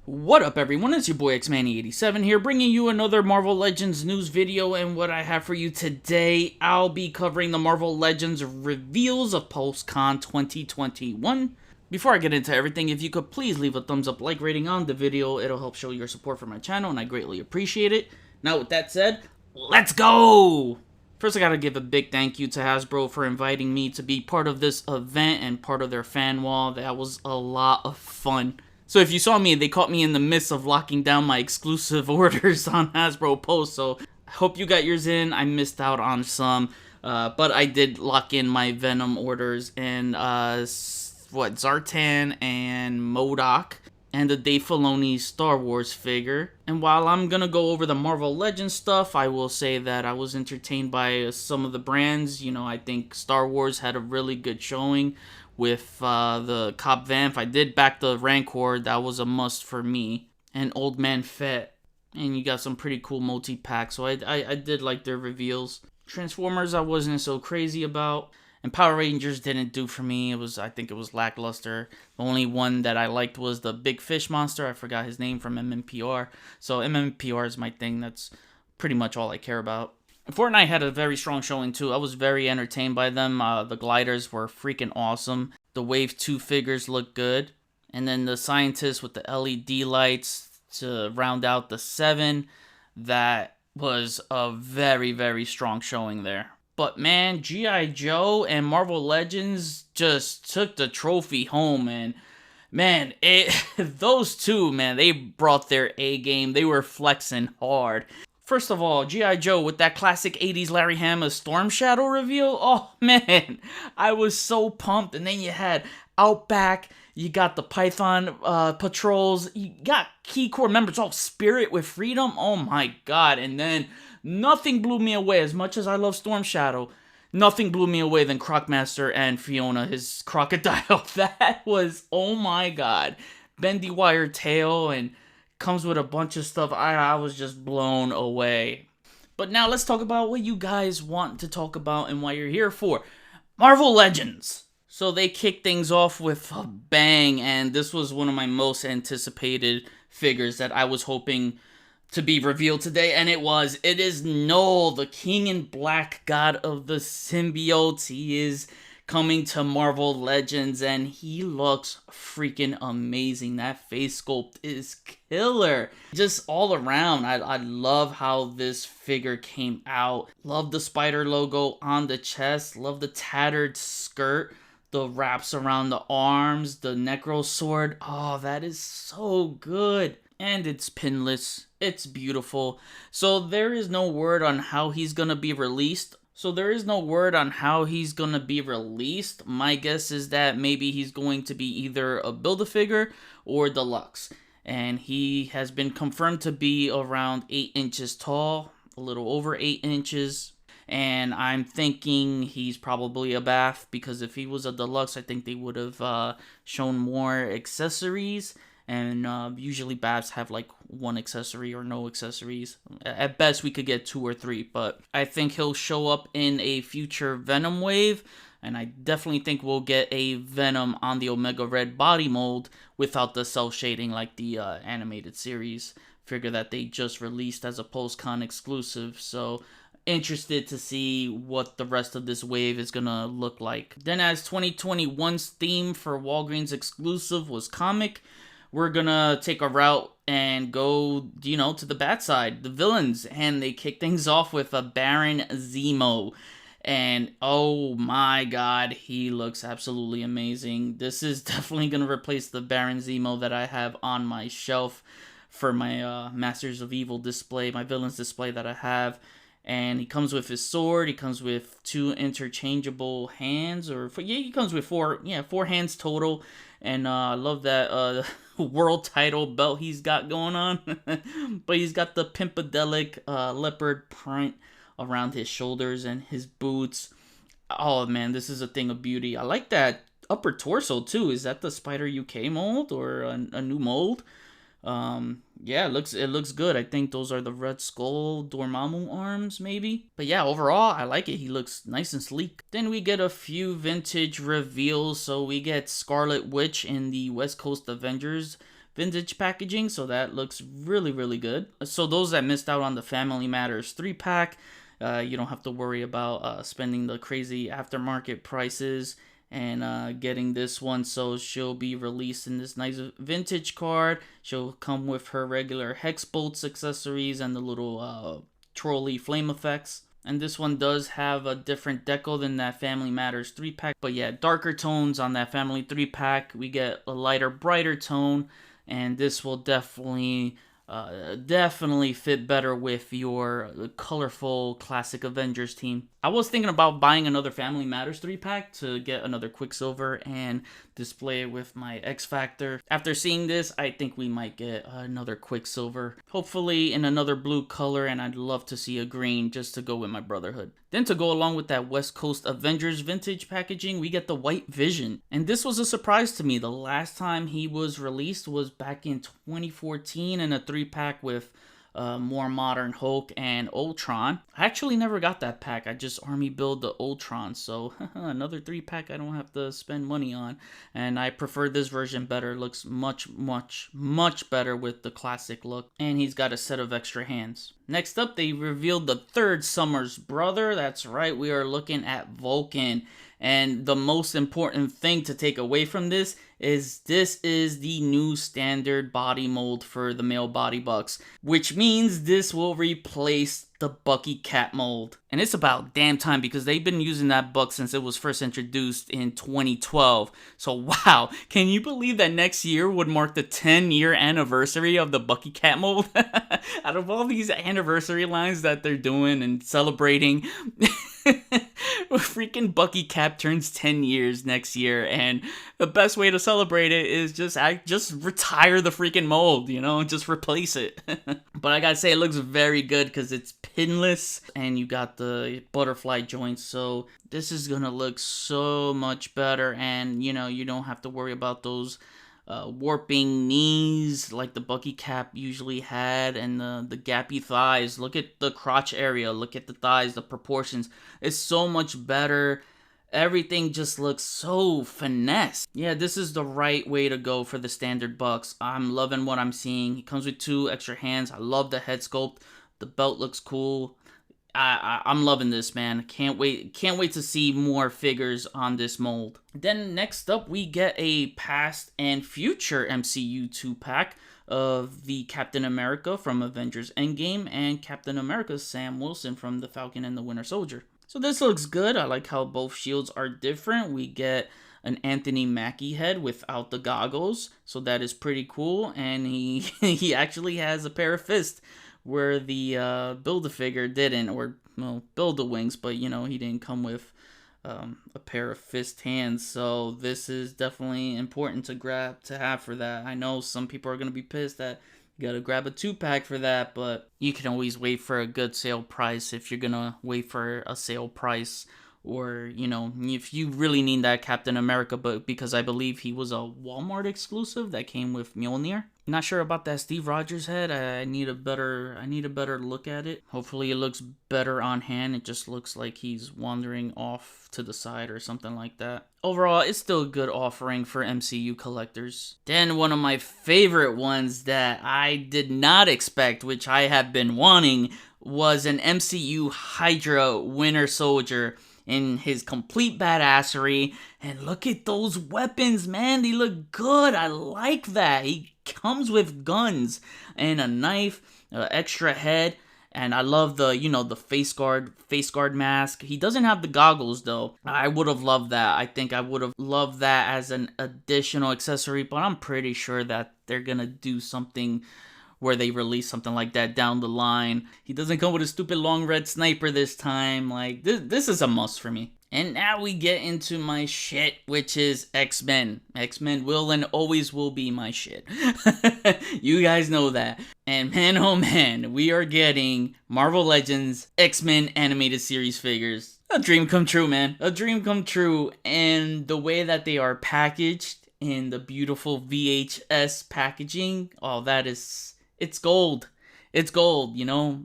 What up everyone, it's your boy X-Manny87 here, bringing you another Marvel Legends news video, and what I have for you today, I'll be covering the Marvel Legends reveals of Pulsecon 2021. Before I get into everything, if you could please leave a thumbs up like rating on the video, it'll help show your support for my channel, and I greatly appreciate it. Now with that said, let's go! First, I gotta give a big thank you to Hasbro for inviting me to be part of this event and part of their fan wall. That was a lot of fun. So if you saw me, they caught me in the midst of locking down my exclusive orders on Hasbro Post, so I hope you got yours in. I missed out on some, but I did lock in my Venom orders and, Zartan and MODOK, and the Dave Filoni Star Wars figure. And while I'm gonna go over the Marvel Legends stuff, I will say that I was entertained by some of the brands. You know, I think Star Wars had a really good showing with the Cop Vamp. I did back the Rancor, that was a must for me. And Old Man Fett. And you got some pretty cool multi-packs, so I did like their reveals. Transformers I wasn't so crazy about. And Power Rangers didn't do for me. I think it was lackluster. The only one that I liked was the Big Fish monster. I forgot his name, from MMPR. So MMPR is my thing. That's pretty much all I care about. Fortnite had a very strong showing too. I was very entertained by them. The gliders were freaking awesome. The Wave 2 figures look good. And then the scientists with the LED lights to round out the 7. That was a very, very strong showing there. But man, G.I. Joe and Marvel Legends just took the trophy home, and man, those two, man, they brought their A game. They were flexing hard. First of all, G.I. Joe with that classic 80s Larry Hama Storm Shadow reveal. Oh man, I was so pumped. And then you had Outback, you got the Python patrols, you got key core members, Spirit with Freedom. Oh my god. And then nothing blew me away. As much as I love Storm Shadow, nothing blew me away than Crocmaster and Fiona, his crocodile. That was, oh my god. Bendy wire tail and comes with a bunch of stuff. I was just blown away. But now let's talk about what you guys want to talk about and why you're here for. Marvel Legends. So they kicked things off with a bang, and this was one of my most anticipated figures that I was hoping to be revealed today, and it was. It is Null, the King in Black, God of the Symbiotes. He is coming to Marvel Legends, and he looks freaking amazing. That face sculpt is killer. Just all around, I love how this figure came out. Love the spider logo on the chest. Love the tattered skirt. The wraps around the arms. The Necro sword. Oh, that is so good. And it's pinless. It's beautiful. So there is no word on how he's gonna be released. My guess is that maybe he's going to be either a Build-A-Figure or deluxe. And he has been confirmed to be around 8 inches tall, a little over 8 inches. And I'm thinking he's probably a bath, because if he was a deluxe, I think they would have shown more accessories. And usually baths have like one accessory or no accessories. At best, we could get 2 or 3, but I think he'll show up in a future Venom wave. And I definitely think we'll get a Venom on the Omega Red body mold without the cell shading like the animated series figure that they just released as a Pulsecon exclusive. So interested to see what the rest of this wave is gonna look like. Then, as 2021's theme for Walgreens exclusive was comic, we're gonna take a route and go, to the bad side, the villains. And they kick things off with a Baron Zemo. And oh my god, he looks absolutely amazing. This is definitely gonna replace the Baron Zemo that I have on my shelf for my Masters of Evil display, my villains display that I have. And he comes with his sword. He comes with 2 interchangeable hands, he comes with 4 hands total. And I love that world title belt he's got going on. But he's got the Pimpadelic leopard print around his shoulders and his boots. Oh man, this is a thing of beauty. I like that upper torso too. Is that the Spider UK mold or a new mold? Yeah, it looks good. I think those are the Red Skull Dormammu arms, maybe. But yeah, overall, I like it. He looks nice and sleek. Then we get a few vintage reveals. So we get Scarlet Witch in the West Coast Avengers vintage packaging, so that looks really, really good. So those that missed out on the Family Matters 3-pack, you don't have to worry about spending the crazy aftermarket prices and getting this one. So she'll be released in this nice vintage card. She'll come with her regular hex bolts accessories and the little trolley flame effects. And this one does have a different deco than that Family Matters 3-pack. But yeah, darker tones on that Family 3-pack. We get a lighter, brighter tone. And this will definitely fit better with your colorful classic Avengers team. I was thinking about buying another Family Matters 3-pack to get another Quicksilver and display it with my X Factor. After seeing this, I think we might get another Quicksilver. Hopefully in another blue color, and I'd love to see a green just to go with my Brotherhood. Then to go along with that West Coast Avengers vintage packaging, we get the White Vision. And this was a surprise to me. The last time he was released was back in 2014 in a 3-pack with more modern Hulk and Ultron. I actually never got that pack. I just army build the Ultron, so another 3-pack I don't have to spend money on. And I prefer this version better. It looks much better with the classic look. And he's got a set of extra hands. Next up, they revealed the third Summer's brother. That's right, we are looking at Vulcan. And the most important thing to take away from this is the new standard body mold for the male body bucks, which means this will replace the Bucky Cat mold. And it's about damn time, because they've been using that buck since it was first introduced in 2012. So wow, can you believe that next year would mark the 10-year anniversary of the Bucky Cat mold? Out of all these anniversary lines that they're doing and celebrating, freaking Bucky Cap turns 10 years next year, and the best way to celebrate it is just retire the freaking mold, just replace it. But I gotta say, it looks very good because it's pinless and you got the butterfly joints, so this is gonna look so much better. And you don't have to worry about those warping knees like the Bucky Cap usually had, and the gappy thighs. Look at the crotch area, look at the thighs, the proportions. It's so much better. Everything just looks so finesse. Yeah, this is the right way to go for the standard bucks. I'm loving what I'm seeing. He comes with 2 extra hands. I love the head sculpt. The belt looks cool. I'm loving this, man. Can't wait to see more figures on this mold. Then next up, we get a past and future MCU 2-pack of the Captain America from Avengers Endgame and Captain America's Sam Wilson from The Falcon and the Winter Soldier. So this looks good. I like how both shields are different. We get an Anthony Mackie head without the goggles, so that is pretty cool. And he actually has a pair of fists, where the Build-A-Figure didn't, or Build-A-Wings, but he didn't come with a pair of fist hands. So this is definitely important to have for that. I know some people are gonna be pissed that you gotta grab a 2-pack for that, but you can always wait for a good sale price if you're gonna wait for a sale price. Or, if you really need that Captain America, but because I believe he was a Walmart exclusive that came with Mjolnir. Not sure about that Steve Rogers head. I need a better look at it. Hopefully it looks better on hand. It just looks like he's wandering off to the side or something like that. Overall, it's still a good offering for MCU collectors. Then one of my favorite ones that I did not expect, which I have been wanting, was an MCU Hydra Winter Soldier in his complete badassery. And look at those weapons, man. They look good. I like that. He comes with guns and a knife, extra head. And I love the, the face guard mask. He doesn't have the goggles though. I would have loved that. I think I would have loved that as an additional accessory, but I'm pretty sure that they're gonna do something where they release something like that down the line. He doesn't come with a stupid long red sniper this time. Like, this is a must for me. And now we get into my shit, which is X-Men. X-Men will and always will be my shit. You guys know that. And man, oh man, we are getting Marvel Legends X-Men animated series figures. A dream come true, man. A dream come true. And the way that they are packaged in the beautiful VHS packaging, oh, it's gold. It's gold,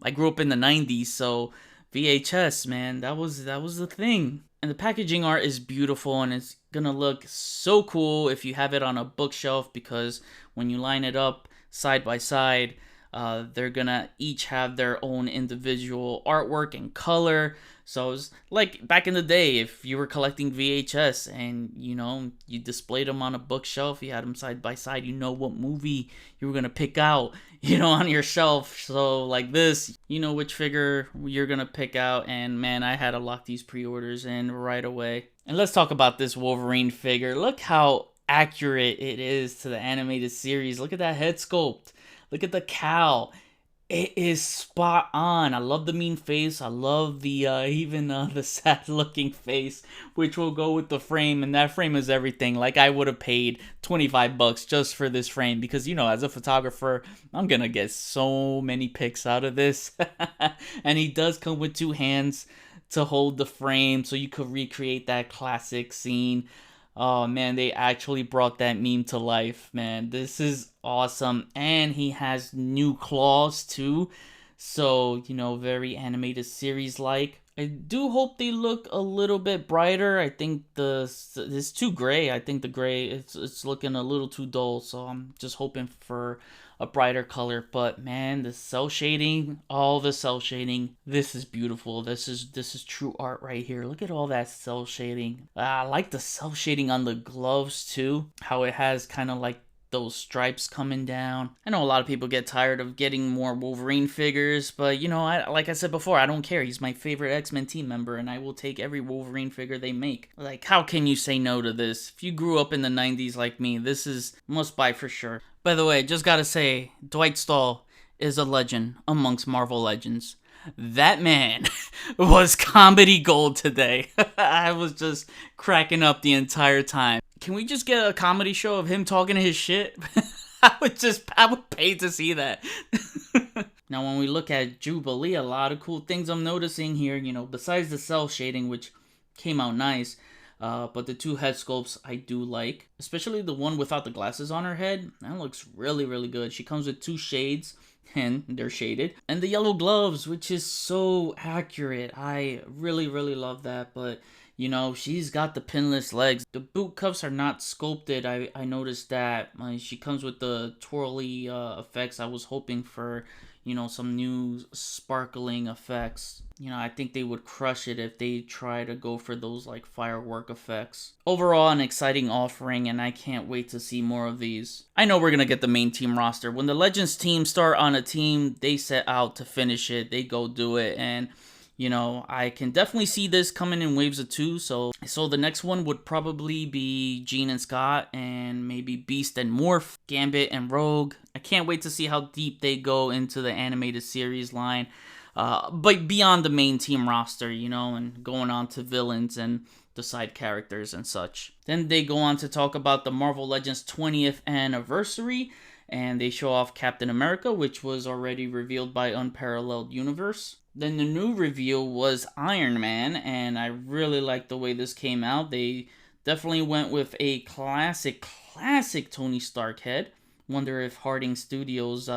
I grew up in the 90s, so VHS, man, that was the thing. And the packaging art is beautiful, and it's gonna look so cool if you have it on a bookshelf, because when you line it up side by side, they're gonna each have their own individual artwork and color. So it's like back in the day, if you were collecting VHS and you displayed them on a bookshelf, you had them side by side, what movie you were gonna pick out, on your shelf. So like this, which figure you're gonna pick out. And man, I had to lock these pre-orders in right away. And let's talk about this Wolverine figure. Look how accurate it is to the animated series. Look at that head sculpt. Look at the cowl. It is spot on. I love the mean face. I love the even the sad looking face, which will go with the frame. And that frame is everything. Like, I would have paid $25 just for this frame, because as a photographer, I'm gonna get so many pics out of this. And he does come with two hands to hold the frame, so you could recreate that classic scene. Oh man, they actually brought that meme to life, man. This is awesome. And he has new claws too. So, very animated series like. I do hope they look a little bit brighter. I think it's too gray. I think the gray, it's looking a little too dull. So I'm just hoping for a brighter color. But man, the cell shading, all the cell shading, this is beautiful. This is true art right here. Look at all that cell shading. I like the cell shading on the gloves too. How it has kind of like those stripes coming down. I know a lot of people get tired of getting more Wolverine figures, but like I said before, I don't care. He's my favorite X-Men team member, and I will take every Wolverine figure they make. Like, how can you say no to this? If you grew up in the 90s like me, this is must buy for sure. By the way, just gotta say, Dwight Stahl is a legend amongst Marvel Legends. That man was comedy gold today. I was just cracking up the entire time. Can we just get a comedy show of him talking his shit? I would pay to see that. Now, when we look at Jubilee, a lot of cool things I'm noticing here, besides the cell shading, which came out nice, but the two head sculpts I do like, especially the one without the glasses on her head. That looks really, really good. She comes with two shades, and they're shaded. And the yellow gloves, which is so accurate. I really, really love that, but she's got the pinless legs. The boot cuffs are not sculpted. I noticed that. She comes with the twirly effects. I was hoping for, some new sparkling effects. I think they would crush it if they try to go for those like firework effects. Overall, an exciting offering, and I can't wait to see more of these. I know we're gonna get the main team roster. When the Legends team start on a team, they set out to finish it. They go do it, and I can definitely see this coming in waves of 2. So the next one would probably be Jean and Scott, and maybe Beast and Morph, Gambit and Rogue. I can't wait to see how deep they go into the animated series line. But beyond the main team roster, and going on to villains and the side characters and such. Then they go on to talk about the Marvel Legends 20th anniversary. And they show off Captain America, which was already revealed by Unparalleled Universe. Then the new reveal was Iron Man, and I really like the way this came out. They definitely went with a classic Tony Stark head. Wonder if Harding Studios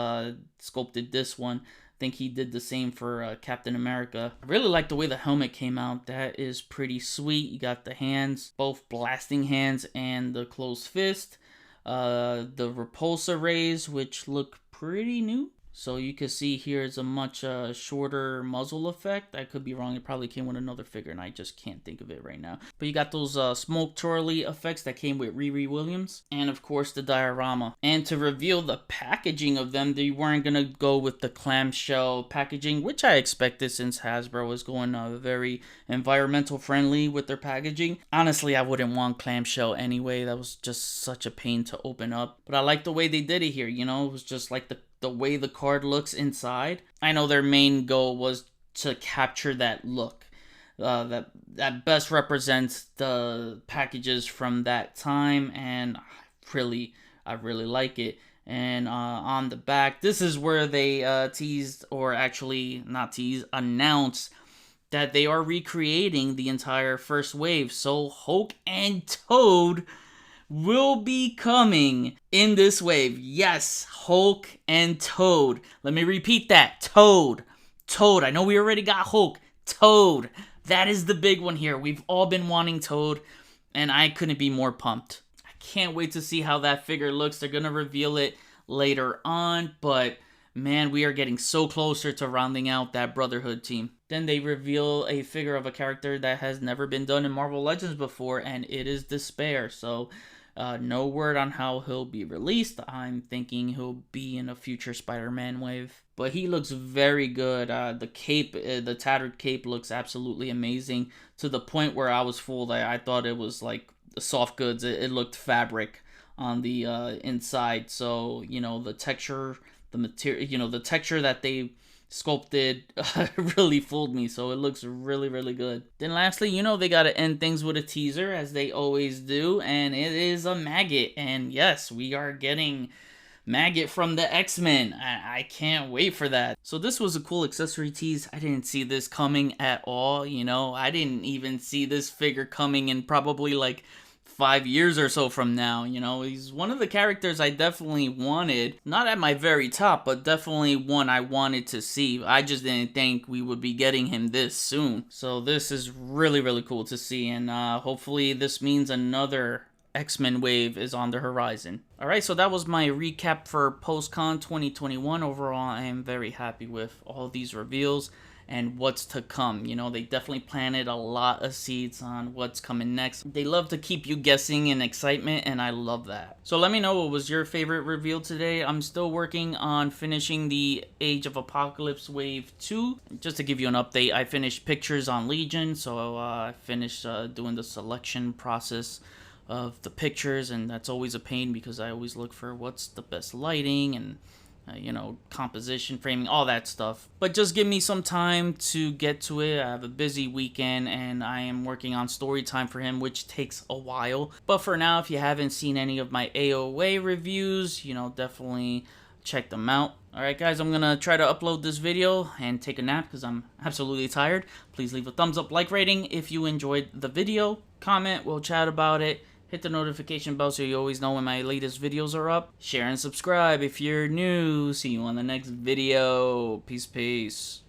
sculpted this one. I think he did the same for Captain America. I really like the way the helmet came out. That is pretty sweet. You got the hands, both blasting hands and the closed fist. The repulsor rays, which look pretty new. So you can see here is a much shorter muzzle effect. I could be wrong. It probably came with another figure, and I just can't think of it right now. But you got those smoke twirly effects that came with Riri Williams. And, of course, the diorama. And to reveal the packaging of them, they weren't going to go with the clamshell packaging, which I expected since Hasbro was going very environmental friendly with their packaging. Honestly, I wouldn't want clamshell anyway. That was just such a pain to open up. But I like the way they did it here. It was just like the way the card looks inside. I know their main goal was to capture that look that best represents the packages from that time, and I really like it. And on the back, this is where they teased, or actually not teased, announced that they are recreating the entire first wave. So Hulk and Toad will be coming in this wave. Yes, Hulk and Toad. Let me repeat that. Toad. I know we already got Hulk. Toad. That is the big one here. We've all been wanting Toad. and I couldn't be more pumped. I can't wait to see how that figure looks. They're gonna reveal it later on, but man, we are getting so closer to rounding out that Brotherhood team. Then they reveal a figure of a character that has never been done in Marvel Legends before, and it is Despair. So no word on how he'll be released. I'm thinking he'll be in a future Spider-Man wave. But he looks very good. The cape, the tattered cape looks absolutely amazing, to the point where I was fooled. I thought it was like soft goods. It looked fabric on the inside. So, you know, the texture, the material, you know, the texture that they sculpted really fooled me. So it looks really, really good. Then lastly, you know, they got to end things with a teaser, as they always do, and it is a Maggot. And yes, we are getting Maggot from the X-Men. I can't wait for that. So this was a cool accessory tease. I didn't see this coming at all, you know. I didn't even see this figure coming in probably like 5 years or so from now. You know, he's one of the characters I definitely wanted, not at my very top, but definitely one I wanted to see. I just didn't think we would be getting him this soon. So this is really, really cool to see, and hopefully this means another X-Men wave is on the horizon. Alright, so that was my recap for Pulsecon 2021. Overall, I am very happy with all these reveals and what's to come. You know, they definitely planted a lot of seeds on what's coming next. They love to keep you guessing and excitement, and I love that. So let me know, what was your favorite reveal today? I'm still working on finishing the Age of Apocalypse Wave 2. Just to give you an update, I finished pictures on Legion, so I finished doing the selection process of the pictures, and that's always a pain because I always look for what's the best lighting and you know, composition, framing, all that stuff. But just give me some time to get to it. I have a busy weekend, and I am working on story time for him, which takes a while. But for now, if you haven't seen any of my AOA reviews, you know, definitely check them out. Alright guys, I'm gonna try to upload this video and take a nap because I'm absolutely tired. Please leave a thumbs up, like rating if you enjoyed the video. Comment, we'll chat about it. Hit the notification bell so you always know when my latest videos are up. Share and subscribe if you're new. See you on the next video. Peace, peace.